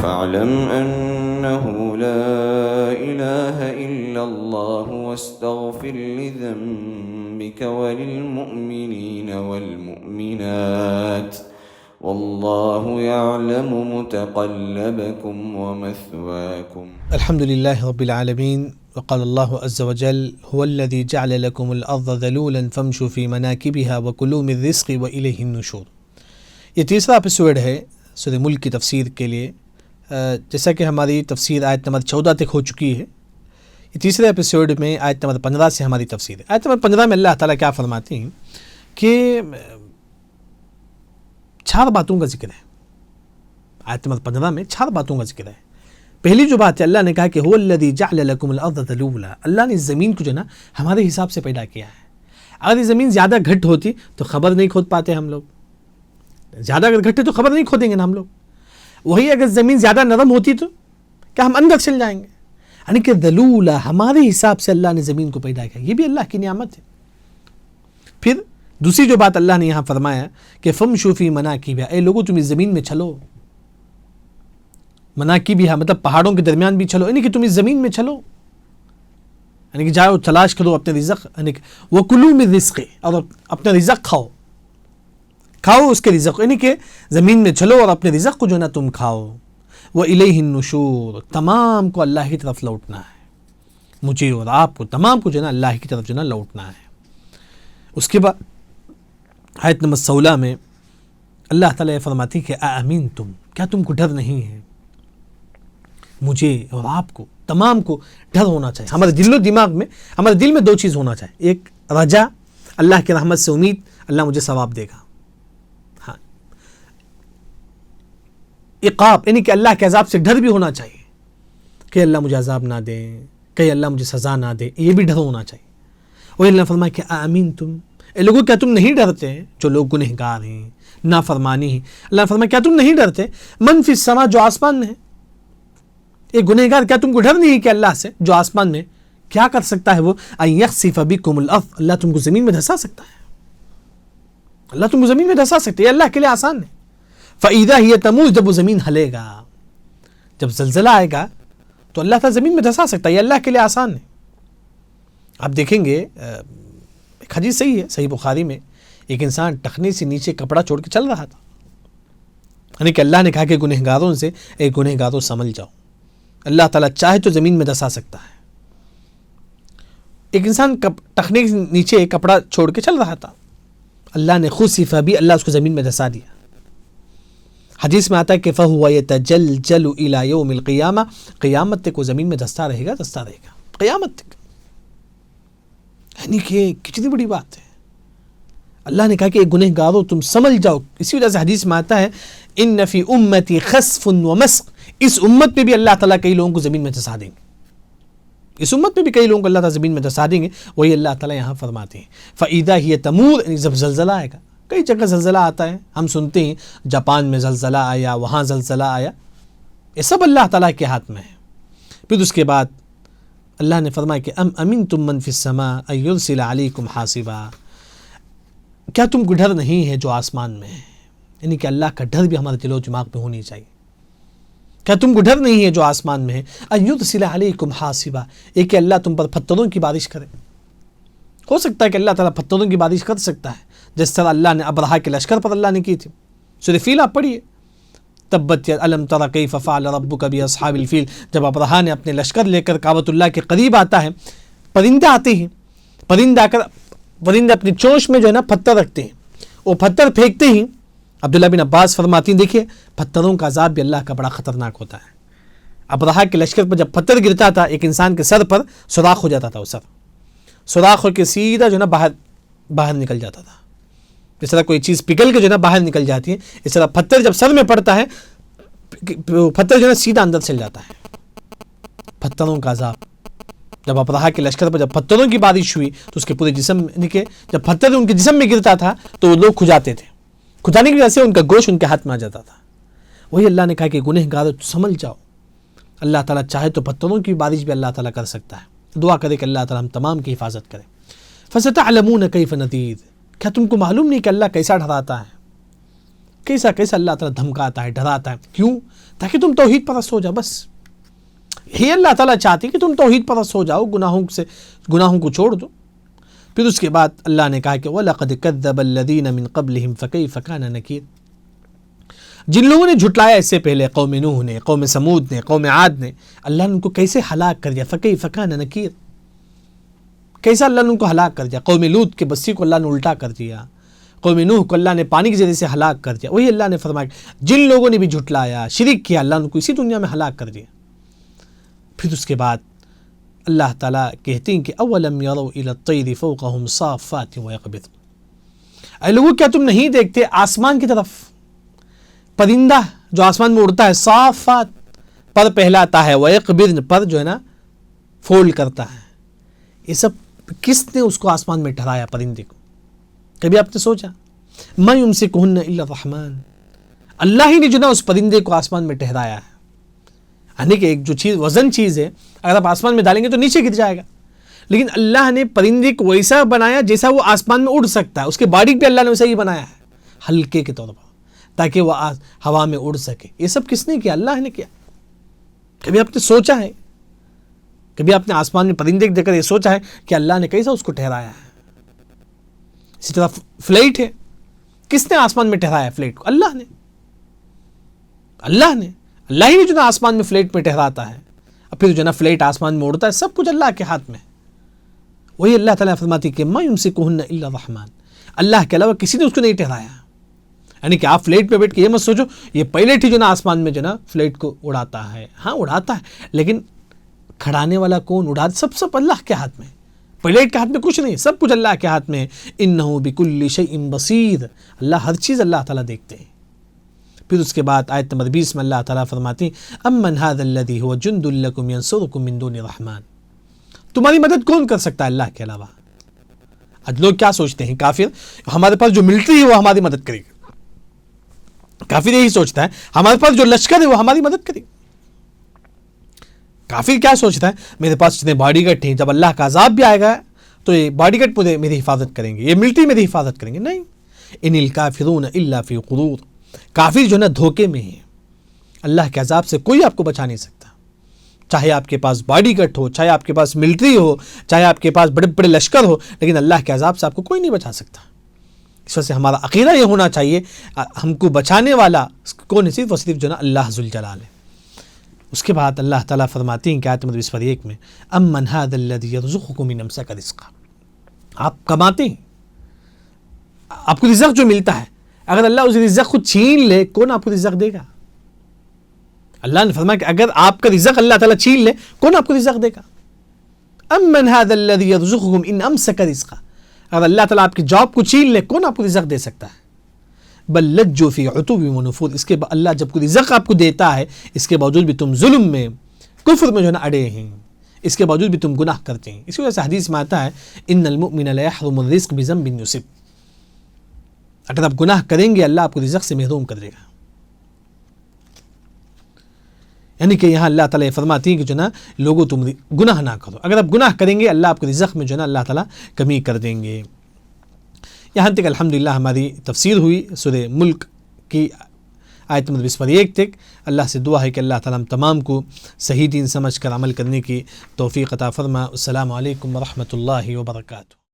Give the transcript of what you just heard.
فاعلم أنه لا إله إلا الله واستغفر لذنبك وللمؤمنين والمؤمنات والله يعلم متقلبكم ومثواكم. الحمد لله رب العالمين. وقال الله عز وجل هو الذي جعل لكم الأرض ذلولا فامشوا في مناكبها وكلوا من رزقه وإليه النشور. یہ تیسرا ایپیسوڈ ہے سورہ ملک کی تفسیر کے لیے. جیسا کہ ہماری تفسیر آیت نمبر 14 تک ہو چکی ہے، یہ تیسرے ایپیسوڈ میں آیت نمبر 15 سے ہماری تفسیر ہے. آیت نمبر 15 میں اللہ تعالیٰ کیا فرماتے ہیں کہ 4 باتوں کا ذکر ہے. آیت نمبر 15 میں 4 باتوں کا ذکر ہے. پہلی جو بات ہے، اللہ نے کہا کہ هو الذی جعل لکم الارض ذلولا، اللہ نے زمین کو جو نا ہمارے حساب سے پیدا کیا ہے. اگر یہ زمین زیادہ گھٹ ہوتی تو خبر نہیں کھود پاتے ہم لوگ. زیادہ اگر گھٹ ہے تو خبر نہیں کھودیں گے نا ہم لوگ. وہی اگر زمین زیادہ نرم ہوتی تو کیا ہم اندر چل جائیں گے. یعنی کہ ذلولا، ہمارے حساب سے اللہ نے زمین کو پیدا کیا. یہ بھی اللہ کی نعمت ہے. پھر دوسری جو بات اللہ نے یہاں فرمایا کہ فمشوا فی مناکبہا، اے لوگوں تم اس زمین میں چلو. مناکبہا مطلب پہاڑوں کے درمیان بھی چلو، یعنی کہ تم اس زمین میں چلو، یعنی کہ جاؤ تلاش کرو اپنے رزق، یعنی کہ وکلوا من رزقہ، اور اپنا رزق کھاؤ اس کے رزق، یعنی کہ زمین میں چلو اور اپنے رزق کو جو نا تم کھاؤ. وَإِلَيْهِ النُّشُورُ، تمام کو اللہ کی طرف لوٹنا ہے. مجھے اور آپ کو تمام کو جو نا اللہ کی طرف جو نا لوٹنا ہے. اس کے بعد آیت نمبر 16 میں اللہ تعالیٰ یہ فرماتی کہ اَأَمِنْتُمْ، کیا تم کو ڈر نہیں ہے؟ مجھے اور آپ کو تمام کو ڈر ہونا چاہیے. ہمارے دل و دماغ میں، ہمارے دل میں 2 چیز ہونا چاہیے. ایک رجا، اللہ کی رحمت سے امید، اللہ مجھے ثواب دے گا. ہاں، عقاب، یعنی کہ اللہ کے عذاب سے ڈر بھی ہونا چاہیے کہ اللہ مجھے عذاب نہ دے، کہ اللہ مجھے سزا نہ دے. یہ بھی ڈر ہونا چاہیے. وہی اللہ فرمایا کہ اَأَمِنْتُمْ، اے لوگوں کیا تم نہیں ڈرتے جو لوگ گنہگار ہیں، نافرمانی ہیں. اللہ فرمایا کیا تم نہیں ڈرتے من فی السماء، جو آسمان میں ہے. ایک گنہگار، کیا تم کو ڈر نہیں کہ اللہ سے جو آسمان میں کیا کر سکتا ہے وہ؟ ان یخسف بکم الارض، اللہ تم کو زمین میں دھسا سکتا ہے. اللہ تم کو زمین میں دھسا سکتا ہے، یہ اللہ کے لیے آسان ہے. فاذا ہی تمور، جب وہ زمین ہلے گا، جب زلزلہ آئے گا تو اللہ تعالیٰ زمین میں دھسا سکتا ہے، یہ اللہ کے لیے آسان ہے. آپ دیکھیں گے ایک حدیث صحیح ہے، صحیح بخاری میں، ایک انسان ٹخنے سے نیچے کپڑا چھوڑ کے چل رہا تھا. یعنی کہ اللہ نے کہا کہ گنہگاروں سے، اے گنہگاروں سنبھل جاؤ. اللہ تعالیٰ چاہے تو زمین میں دھسا سکتا ہے. ایک انسان ٹخنے کے نیچے کپڑا چھوڑ کے چل رہا تھا، اللہ نے خسف بھی، اللہ اس کو زمین میں دھسا دیا. حدیث میں آتا ہے کہ فَهُوَ يَتَجَلْجَلُ إِلَى يَوْمِ الْقِيَامَةِ، قیامت تک وہ زمین میں دھستا رہے گا قیامت تک. یعنی کہ کتنی بڑی بات ہے. اللہ نے کہا کہ گنہگاروں تم سمجھ جاؤ. اسی وجہ سے حدیث میں آتا ہے ان فی امتی خسف ومسق، اس امت میں بھی اللہ تعالیٰ کئی لوگوں کو زمین میں دھسا دیں گے. اس امت میں بھی کئی لوگوں کو اللہ تعالیٰ زمین میں دھسا دیں گے. وہی اللہ تعالیٰ یہاں فرماتے ہیں فَإِذَا هِيَ تَمُورُ، جب زلزلہ آئے گا. کئی جگہ زلزلہ آتا ہے، ہم سنتے ہیں جاپان میں زلزلہ آیا، وہاں زلزلہ آیا. یہ سب اللہ تعالیٰ کے ہاتھ میں ہے. پھر اس کے بعد اللہ نے فرمایا کہ ام امنتم من فی السماء ان یرسل علیکم حاصبا، کیا تم کو ڈر نہیں ہے جو آسمان میں ہے. یعنی کہ اللہ کا ڈر بھی ہمارے دل و دماغ میں ہونی چاہیے. کیا تم کو ڈر نہیں ہے جو آسمان میں ہے. ان یرسل علیکم حاصبا، ایک کہ اللہ تم پر پتھروں کی بارش کرے. ہو سکتا ہے کہ اللہ تعالیٰ پتھروں کی بارش کر سکتا ہے، جس طرح اللہ نے ابرہا کے لشکر پر اللہ نے کی تھی. سورہ فیل آپ پڑھیے، تبت الم تر کیف فعل ربک باصحاب الفیل. جب ابرہا نے اپنے لشکر لے کر کعبۃ اللہ کے قریب آتا ہے، پرندے آتے ہیں، پرندے اپنی چونچ میں جو ہے نا پتھر رکھتے ہیں، وہ پتھر پھینکتے ہیں. عبداللہ بن عباس فرماتی ہیں دیکھیے پتھروں کا عذاب بھی اللہ کا بڑا خطرناک ہوتا ہے. ابرہا کے لشکر پر جب پتھر گرتا تھا، ایک انسان کے سر پر سوراخ ہو جاتا تھا. وہ سوراخ ہو کے سیدھا جو ہے نا باہر نکل جاتا تھا. جس طرح کوئی چیز پگھل کے جو ہے نا باہر نکل جاتی ہے، اس طرح پتھر جب سر میں پڑتا ہے، پتھر جو ہے نا سیدھا اندر چل جاتا ہے. پتھروں کا عذاب. جب ابرہا کے لشکر پر جب پتھروں کی بارش ہوئی تو اس کے پورے جسم، یعنی کہ جب پتھر ان کے جسم میں گرتا تھا تو وہ لوگ کھجاتے تھے. کھجانے کی وجہ سے ان کا گوشت ان کے ہاتھ میں آ جاتا تھا. وہی اللہ نے کہا کہ گنہگاروں سنبھل جاؤ. اللہ تعالیٰ چاہے تو پتھروں کی بارش بھی اللہ تعالیٰ کر سکتا ہے. دعا کرے کہ اللہ تعالیٰ ہم تمام کی حفاظت کرے. فَسَتَعْلَمُونَ كَيْفَ نَذِيرٌ، کیا تم کو معلوم نہیں کہ اللہ کیسا ڈراتا ہے، کیسا کیسا اللہ تعالیٰ دھمکاتا ہے، ڈراتا ہے. کیوں؟ تاکہ تم توحید پرست ہو جاؤ. بس یہی اللہ تعالیٰ چاہتی کہ تم توحید پرست ہو جاؤ، گناہوں کو چھوڑ دو. پھر اس کے بعد اللہ نے کہا کہ وَلَقَدْ كَذَّبَ الَّذِينَ مِن قَبْلِهِمْ فَكَيْفَ كَانَ نَكِيرٌ. جن لوگوں نے جھٹلایا اس سے پہلے، قوم نوح نے، قوم سمود نے، قوم عاد نے، اللہ نے ان کو کیسے ہلاک کر دیا. فَكَيْفَ كَانَ نَكِيرٌ. کیسا اللہ نے ان کو ہلاک کر دیا. قوم لوط کے بستی کو اللہ نے الٹا کر دیا، قوم نوح کو اللہ نے پانی کے ذریعے سے ہلاک کر دیا. وہی اللہ نے فرمایا جن لوگوں نے بھی جھٹلایا، شرک کیا، اللہ نے ان کو اسی دنیا میں ہلاک کر دیا. پھر اس کے بعد اللہ تعالیٰ کہتے ہیں کہ اولم یروا الی الطیر فوقہم صافات ویقبضن. اے لوگوں کیا تم نہیں دیکھتے آسمان کی طرف؟ پرندہ جو آسمان میں اڑتا ہے، صافات پر پہلاتا ہے، ویقبضن پر جو ہے نا فولڈ کرتا ہے. یہ سب کس نے اس کو آسمان میں ٹھہرایا پرندے کو؟ کبھی آپ نے سوچا؟ ما یمسکہن الا الرحمن. اللہ ہی نے جو نا اس پرندے کو آسمان میں ٹھہرایا ہے. یعنی کہ ایک جو چیز وزن چیز ہے، اگر آپ آسمان میں ڈالیں گے تو نیچے گر جائے گا، لیکن اللہ نے پرندے کو ویسا بنایا جیسا وہ آسمان میں اڑ سکتا ہے. اس کے باڈی پہ اللہ نے ویسا ہی بنایا ہے، ہلکے کے طور پر، تاکہ وہ ہوا میں اڑ سکے. یہ سب کس نے کیا؟ اللہ نے کیا. کبھی آپ نے سوچا ہے؟ کبھی آپ نے آسمان میں پرندے دیکھ کر یہ سوچا ہے کہ اللہ نے کیسا اس کو ٹھہرایا ہے؟ اسی طرح فلائٹ ہے، کس نے آسمان میں ٹھہرایا فلائٹ کو؟ اللہ نے. اللہ ہی جو نا آسمان میں فلائٹ میں ٹھہراتا ہے، اور پھر جو نا فلائٹ آسمان میں اڑتا ہے. سب کچھ اللہ کے ہاتھ میں. وہی اللہ تعالیٰ فرماتی کہ ما یمسکہن الا الرحمن. اللہ کے علاوہ کسی نے اس کو نہیں ٹھہرایا. یعنی کہ آپ فلائٹ پہ بیٹھ کے یہ مت سوچو یہ پائلٹ ہی جو نا آسمان میں جو نا فلائٹ کو اڑاتا ہے. ہاں اڑاتا ہے، لیکن کھڑانے والا کون؟ سب اللہ کے ہاتھ میں. پائلٹ کے ہاتھ میں کچھ نہیں، سب کچھ اللہ کے ہاتھ میں. انہ بکل شیء بصیر. اللہ ہر چیز اللہ تعالیٰ دیکھتے ہیں. پھر اس کے بعد آیت نمبر 20 میں اللہ تعالیٰ فرماتی امن ھذا الذی هو جند لکم ینصرکم من دون الرحمن. تمہاری مدد کون کر سکتا ہے اللہ کے علاوہ؟ آج لوگ کیا سوچتے ہیں؟ کافر ہمارے پاس جو ملٹری ہے وہ ہماری مدد کرے گا. کافر یہی سوچتا ہے ہمارے پاس جو لشکر ہے وہ ہماری مدد کرے گا. کافر کیا سوچتا ہے؟ میرے پاس جتنے باڈی گارڈ ہیں، جب اللہ کا عذاب بھی آئے گا تو یہ باڈی گارڈ میری حفاظت کریں گے، یہ ملٹری میری حفاظت کریں گے. نہیں، ان الکافرون الا فی غرور. کافر جو نا دھوکے میں ہیں. اللہ کے عذاب سے کوئی آپ کو بچا نہیں سکتا. چاہے آپ کے پاس باڈی گارڈ ہو، چاہے آپ کے پاس ملٹری ہو، چاہے آپ کے پاس بڑے بڑے لشکر ہو، لیکن اللہ کے عذاب سے آپ کو کوئی نہیں بچا سکتا. اس وجہ سے ہمارا عقیدہ یہ ہونا چاہیے ہم کو بچانے والا کون ہے؟ صرف اور صرف جو نا اللہ ذوالجلال ہے. اس کے بعد اللہ تعالیٰ فرماتی ہیں کہ آیت نمبر 21 میں امن ھذا الذی یرزقکم ان امسک رزقا. آپ کماتے ہیں، آپ کو رزق جو ملتا ہے، اگر اللہ اس رزق کو چھین لے کون آپ کو رزق دے گا؟ اللہ نے فرمایا کہ اگر آپ کا رزق اللہ تعالیٰ چھین لے کون آپ کو رزق دے گا؟ امن ھذا الذی یرزقکم ان امسک رزقا. اگر اللہ تعالیٰ آپ کی جاب کو چھین لے کون آپ کو رزق دے سکتا ہے؟ بل لجوا فی عتو و نفور. اس کے بعد اللہ جب کوئی رزق آپ کو دیتا ہے، اس کے باوجود بھی تم ظلم میں، کفر میں جو نا اڑے ہیں، اس کے باوجود بھی تم گناہ کرتے ہیں. اسی وجہ سے حدیث میں آتا ہے ان المؤمن لا يحرم الرزق بذنب یصب. اگر آپ گناہ کریں گے اللہ آپ کو رزق سے محروم کر دے گا. یعنی کہ یہاں اللہ تعالیٰ فرماتی ہے کہ جو نا لوگوں تم گناہ نہ کرو. اگر آپ گناہ کریں گے اللہ آپ کو رزق میں جو نا اللہ تعالیٰ کمی کر دیں گے. یہاں تک الحمدللہ ہماری تفسیر ہوئی سورہ ملک کی آیت نمبر 21 تک. اللہ سے دعا ہے کہ اللہ تعالیٰ ہم تمام کو صحیح دین سمجھ کر عمل کرنے کی توفیق عطا فرما. السلام علیکم ورحمۃ اللہ وبرکاتہ.